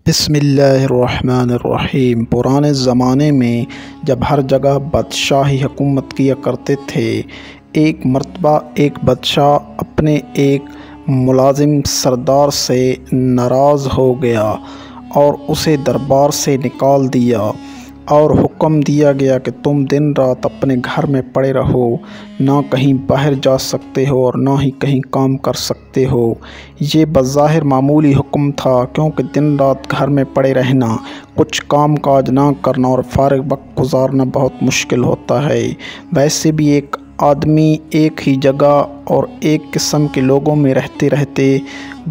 بسم اللہ الرحمن الرحیم۔ پرانے زمانے میں جب ہر جگہ بادشاہی حکومت کیا کرتے تھے، ایک مرتبہ ایک بادشاہ اپنے ایک ملازم سردار سے ناراض ہو گیا اور اسے دربار سے نکال دیا اور حکم دیا گیا کہ تم دن رات اپنے گھر میں پڑے رہو، نہ کہیں باہر جا سکتے ہو اور نہ ہی کہیں کام کر سکتے ہو۔ یہ بظاہر معمولی حکم تھا، کیونکہ دن رات گھر میں پڑے رہنا، کچھ کام کاج نہ کرنا اور فارغ وقت گزارنا بہت مشکل ہوتا ہے۔ ویسے بھی ایک آدمی ایک ہی جگہ اور ایک قسم کے لوگوں میں رہتے رہتے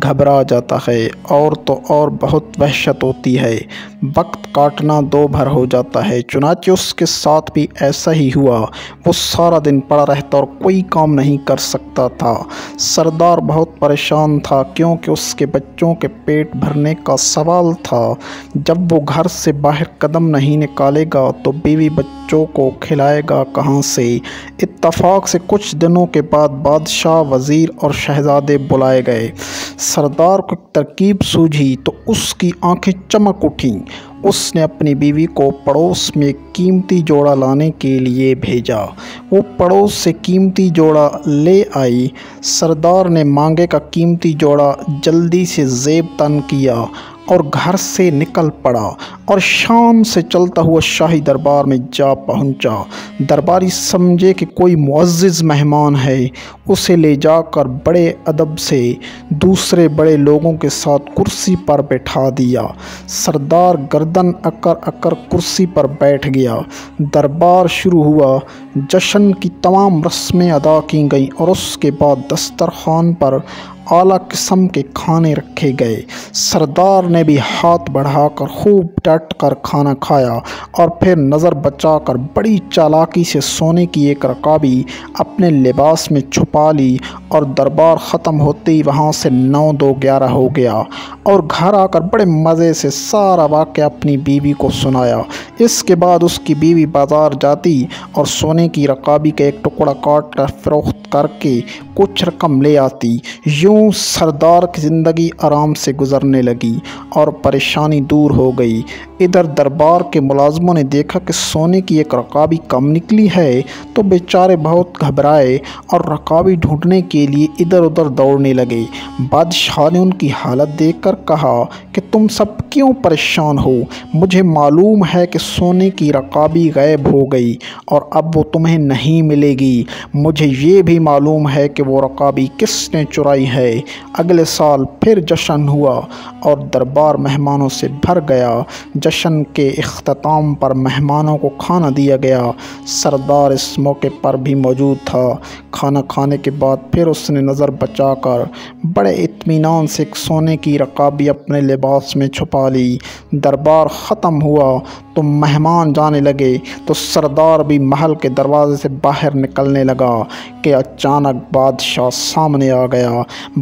گھبرا جاتا ہے، اور بہت وحشت ہوتی ہے، وقت کاٹنا دو بھر ہو جاتا ہے۔ چنانچہ اس کے ساتھ بھی ایسا ہی ہوا، وہ سارا دن پڑا رہتا اور کوئی کام نہیں کر سکتا تھا۔ سردار بہت پریشان تھا، کیونکہ اس کے بچوں کے پیٹ بھرنے کا سوال تھا۔ جب وہ گھر سے باہر قدم نہیں نکالے گا تو بیوی بچوں کو کھلائے گا کہاں سے؟ اتفاق سے کچھ دنوں کے بعد بادشاہ، وزیر اور شہزادے بلائے گئے۔ سردار کو ایک ترکیب سوجھی تو اس کی آنکھیں چمک اٹھیں۔ اس نے اپنی بیوی کو پڑوس میں ایک قیمتی جوڑا لانے کے لیے بھیجا۔ وہ پڑوس سے قیمتی جوڑا لے آئی۔ سردار نے مانگے کا قیمتی جوڑا جلدی سے زیب تن کیا اور گھر سے نکل پڑا اور شان سے چلتا ہوا شاہی دربار میں جا پہنچا۔ درباری سمجھے کہ کوئی معزز مہمان ہے، اسے لے جا کر بڑے ادب سے دوسرے بڑے لوگوں کے ساتھ کرسی پر بٹھا دیا۔ سردار گردن اکڑ اکڑ کرسی پر بیٹھ گیا۔ دربار شروع ہوا۔ جشن کی تمام رسمیں ادا کی گئیں اور اس کے بعد دسترخوان پر اعلیٰ قسم کے کھانے رکھے گئے۔ سردار نے بھی ہاتھ بڑھا کر خوب ڈٹ کر کھانا کھایا اور پھر نظر بچا کر بڑی چالاکی سے سونے کی ایک رکابی اپنے لباس میں چھپا لی، اور دربار ختم ہوتے ہی وہاں سے 9 2 11 ہو گیا، اور گھر آ کر بڑے مزے سے سارا واقعہ اپنی بیوی کو سنایا۔ اس کے بعد اس کی بیوی بازار جاتی اور سونے کی رکابی کا ایک ٹکڑا کاٹ کر فروخت کر کے کچھ رقم لے آتی۔ یوں سردار کی زندگی آرام سے گزرنے لگی اور پریشانی دور ہو گئی۔ ادھر دربار کے ملازموں نے دیکھا کہ سونے کی ایک رکابی کم نکلی ہے تو بیچارے بہت گھبرائے اور رکابی ڈھونڈنے کے لیے ادھر ادھر دوڑنے لگے۔ بادشاہ نے ان کی حالت دیکھ کر کہا کہ تم سب کیوں پریشان ہو؟ مجھے معلوم ہے کہ سونے کی رکابی غائب ہو گئی اور اب وہ تمہیں نہیں ملے گی۔ مجھے یہ بھی معلوم ہے کہ وہ رکابی کس نے چرائی ہے۔ اگلے سال پھر جشن ہوا اور دربار مہمانوں سے بھر گیا۔ جشن کے اختتام پر مہمانوں کو کھانا دیا گیا۔ سردار اس موقع پر بھی موجود تھا۔ کھانا کھانے کے بعد پھر اس نے نظر بچا کر بڑے اطمینان سے ایک سونے کی رکابی اپنے لباس میں چھپا لی۔ دربار ختم ہوا تو مہمان جانے لگے تو سردار بھی محل کے دروازے سے باہر نکلنے لگا کہ اچانک بادشاہ سامنے آ گیا۔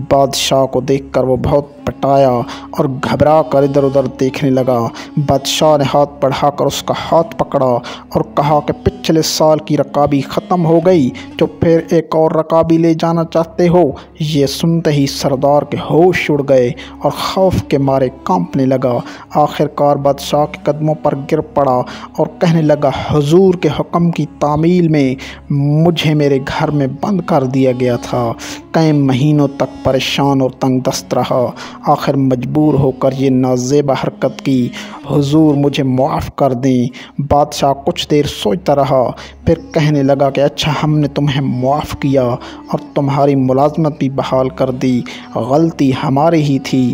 بادشاہ کو دیکھ کر وہ بہت پٹایا اور گھبرا کر ادھر ادھر دیکھنے لگا۔ بادشاہ نے ہاتھ بڑھا کر اس کا ہاتھ پکڑا اور کہا کہ پچھلے سال کی رکابی ختم ہو گئی تو پھر ایک اور رکابی لے جانا چاہتے ہو؟ یہ سنتے ہی سردار کے ہوش اڑ گئے اور خوف کے مارے کانپنے لگا۔ آخر کار بادشاہ کے قدموں پر گر پڑا اور کہنے لگا، حضور کے حکم کی تعمیل میں مجھے میرے گھر میں بند کر دیا گیا تھا۔ کئی مہینوں تک پریشان اور تنگ دست رہا، آخر مجبور ہو کر یہ نازیبا حرکت کی۔ حضور مجھے معاف کر دیں۔ بادشاہ کچھ دیر سوچتا رہا، پھر کہنے لگا کہ اچھا، ہم نے تمہیں معاف کیا اور تمہاری ملازمت بھی بحال کر دی۔ غلطی ہماری ہی تھی،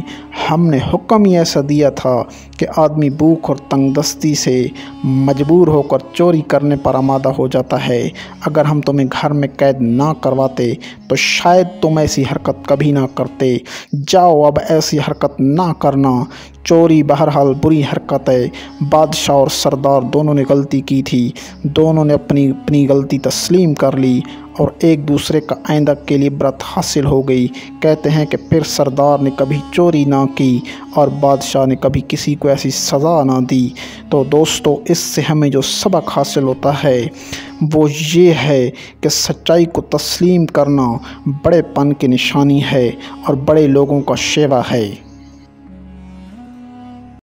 ہم نے حکم ہی ایسا دیا تھا کہ آدمی بھوک اور تنگ دستی سے مجبور ہو کر چوری کرنے پر آمادہ ہو جاتا ہے۔ اگر ہم تمہیں گھر میں قید نہ کرواتے تو شاید تم ایسی حرکت کبھی نہ کرتے۔ جاؤ، اب ایسی حرکت نہ کرنا۔ چوری بہرحال بری حرکت ہے۔ بادشاہ اور سردار دونوں نے غلطی کی تھی، دونوں نے اپنی غلطی تسلیم کر لی اور ایک دوسرے کا آئندہ کے لیے عبرت حاصل ہو گئی۔ کہتے ہیں کہ پھر سردار نے کبھی چوری نہ کی اور بادشاہ نے کبھی کسی کو ایسی سزا نہ دی۔ تو دوستو، اس سے ہمیں جو سبق حاصل ہوتا ہے وہ یہ ہے کہ سچائی کو تسلیم کرنا بڑے پن کی نشانی ہے اور بڑے لوگوں کا شیوا ہے۔